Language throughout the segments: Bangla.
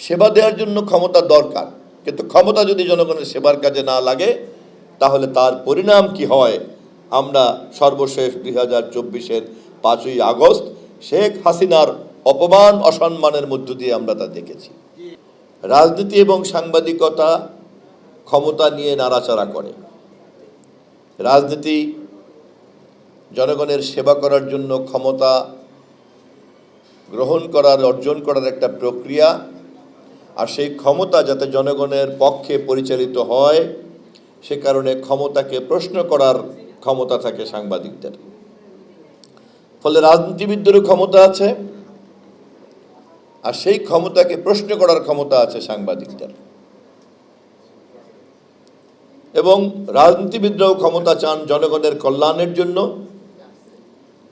সেবা দেওয়ার জন্য ক্ষমতা দরকার, কিন্তু ক্ষমতা যদি জনগণের সেবার কাজে না লাগে তাহলে তার পরিণাম কি হয় আমরা সর্বশেষ 2024-এর 5ই আগস্ট শেখ হাসিনার অপমান অসম্মানের মধ্য দিয়ে আমরা তা দেখেছি। রাজনীতি এবং সাংবাদিকতা ক্ষমতা নিয়ে নাড়াচাড়া করে। রাজনীতি জনগণের সেবা করার জন্য ক্ষমতা গ্রহণ করার, অর্জন করার একটা প্রক্রিয়া, আর সেই ক্ষমতা যাতে জনগণের পক্ষে পরিচালিত হয় সে কারণে ক্ষমতাকে প্রশ্ন করার ক্ষমতা থাকে সাংবাদিকদের। ফলে রাজনীতিবিদদেরও ক্ষমতা আছে, আর সেই ক্ষমতাকে প্রশ্ন করার ক্ষমতা আছে সাংবাদিকদের। এবং রাজনীতিবিদরাও ক্ষমতা চান জনগণের কল্যাণের জন্য,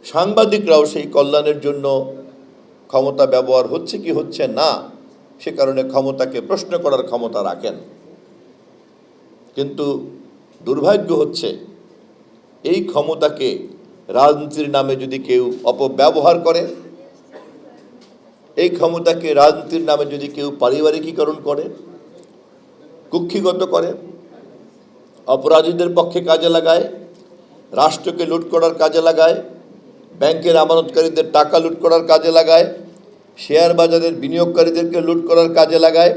সাংবাদিকরাও সেই কল্যাণের জন্য ক্ষমতা ব্যবহার হচ্ছে কি হচ্ছে না সে কারণে ক্ষমতাকে প্রশ্ন করার ক্ষমতা রাখেন। কিন্তু দুর্ভাগ্য হচ্ছে এই ক্ষমতাকে রাজনীতির নামে যদি কেউ অপব্যবহার করে, এই ক্ষমতাকে রাজনীতির নামে যদি কেউ পারিবারিকীকরণ করে, কুক্ষিগত করে, অপরাধীদের পক্ষে কাজে লাগায়, রাষ্ট্রকে লুট করার কাজে লাগায়, ব্যাংকের আমানতকারীদের টাকা লুট করার কাজে লাগায়, শেয়ার বাজারের বিনিয়োগকারীদেরকে লুট করার কাজে লাগায়,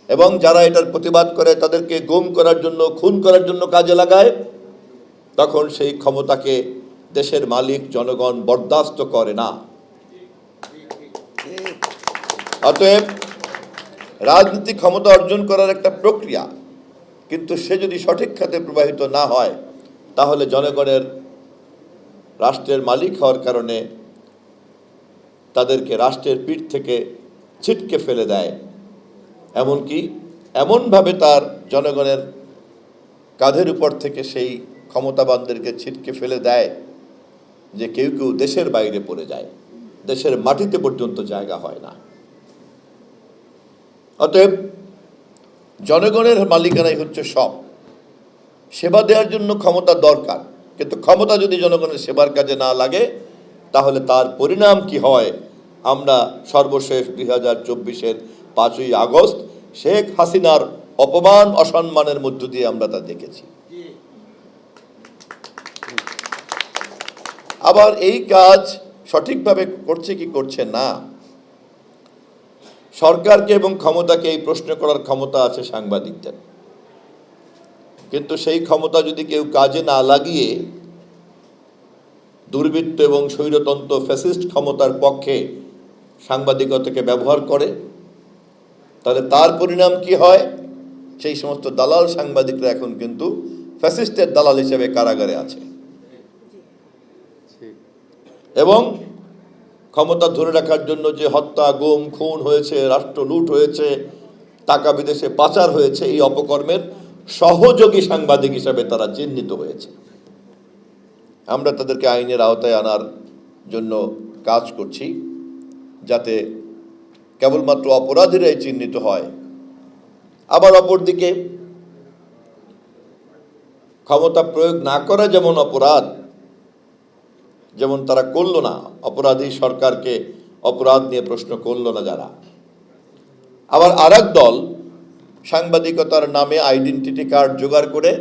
এবং যারা এটার প্রতিবাদ করে তাদেরকে গুম করার জন্য, খুন করার জন্য কাজে লাগায়, তখন সেই ক্ষমতাকে দেশের মালিক জনগণ বরদাস্ত করে না। অতএব রাজনীতি ক্ষমতা অর্জন করার একটা প্রক্রিয়া, কিন্তু সে যদি সঠিক খাতে প্রবাহিত না হয় তাহলে জনগণের রাষ্ট্রের মালিক হওয়ার কারণে তাদেরকে রাষ্ট্রের পিঠ থেকে ছিটকে ফেলে দেয়, এমনকি এমনভাবে তার জনগণের কাঁধের উপর থেকে সেই ক্ষমতাবানদেরকে ছিটকে ফেলে দেয় যে কেউ কেউ দেশের বাইরে পড়ে যায়, দেশের মাটিতে পর্যন্ত জায়গা হয় না। অতএব জনগণের মালিকানাই হচ্ছে সব। সেবা দেওয়ার জন্য ক্ষমতা দরকার, কিন্তু ক্ষমতা যদি জনগণের সেবার কাজে না লাগে তাহলে তার পরিণাম কি হয় আমরা সর্বশেষ 2024-এর 5ই আগস্ট শেখ হাসিনার অপমান অসম্মানের মধ্য দিয়ে আমরা তা দেখেছি। আবার এই কাজ সঠিকভাবে করছে কি করছে না, সরকারকে এবং ক্ষমতাকে এই প্রশ্ন করার ক্ষমতা আছে সাংবাদিকদের, কিন্তু সেই ক্ষমতা যদি কেউ কাজে না লাগিয়ে দুর্বৃত্ত এবং স্বৈরতন্ত্র ফ্যাসিস্ট ক্ষমতার পক্ষে সাংবাদিকতাকে ব্যবহার করে তাহলে তার পরিণাম কি হয়? সেই সমস্ত দালাল সাংবাদিকরা এখন কিন্তু ফ্যাসিস্টের দালাল হিসেবে কারাগারে আছে, এবং ক্ষমতা ধরে রাখার জন্য যে হত্যা, গুম, খুন হয়েছে, রাষ্ট্র লুট হয়েছে, টাকা বিদেশে পাচার হয়েছে, এই অপকর্মের সহযোগী সাংবাদিক হিসাবে তারা চিহ্নিত হয়েছে। আমরা তাদেরকে আইনের আওতায় আনার জন্য কাজ করছি যাতে কেবলমাত্র অপরাধীরাই চিহ্নিত হয়। আবার অপরদিকে ক্ষমতা প্রয়োগ না করা যেমন অপরাধ, যেমন তারা করল না, অপরাধী সরকারকে অপরাধ নিয়ে প্রশ্ন করল না যারা, আবার আরেক দল সাংবাদিকতার নামে আইডেন্টিটি কার্ড জোগাড় করে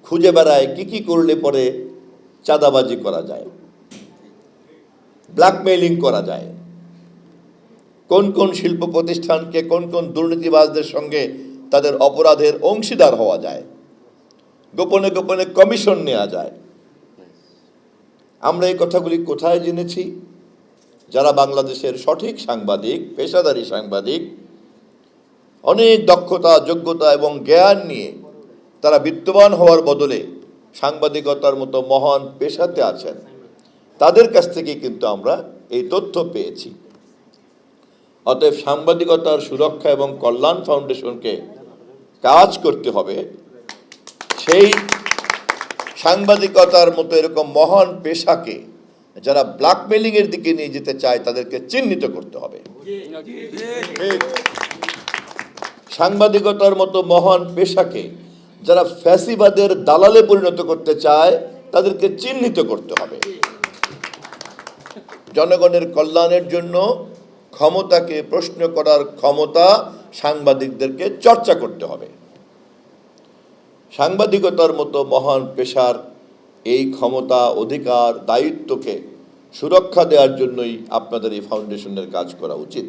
খুঁজে বেড়ায় কি কি করলে পরে চাঁদাবাজি করা যায়, ব্ল্যাকমেইলিং করা যায়, কোন কোন শিল্প প্রতিষ্ঠানকে কোন কোন দুর্নীতিবাজদের সঙ্গে তাদের অপরাধের অংশীদার হওয়া যায়, গোপনে গোপনে কমিশন নেওয়া যায়। আমরা এই কথাগুলি কোথায় জেনেছি? যারা বাংলাদেশের সঠিক সাংবাদিক, পেশাদারী সাংবাদিক, অনেক দক্ষতা, যোগ্যতা এবং জ্ঞান নিয়ে তারা বিত্তবান হওয়ার বদলে সাংবাদিকতার মতো মহান পেশাতে আছেন, তাদের কাছ থেকে কিন্তু আমরা এই তথ্য পেয়েছি। অতএব সাংবাদিকতার সুরক্ষা এবং কল্যাণ ফাউন্ডেশনকে কাজ করতে হবে সেই সাংবাদিকতার মতো এরকম মহান পেশাকে যারা ব্ল্যাকমেইলিং এর দিকে নিয়ে যেতে চায় তাদেরকে চিহ্নিত করতে হবে। সাংবাদিকতার মতো মহান পেশাকে যারা ফ্যাসিবাদের দালালে পরিণত করতে চায় তাদেরকে চিহ্নিত করতে হবে। জনগণের কল্যাণের জন্য ক্ষমতাকে প্রশ্ন করার ক্ষমতা সাংবাদিকদেরকে চর্চা করতে হবে। সাংবাদিকতার মতো মহান পেশার এই ক্ষমতা, অধিকার, দায়িত্বকে সুরক্ষা দেওয়ার জন্যই আপনাদের এই ফাউন্ডেশনের কাজ করা উচিত।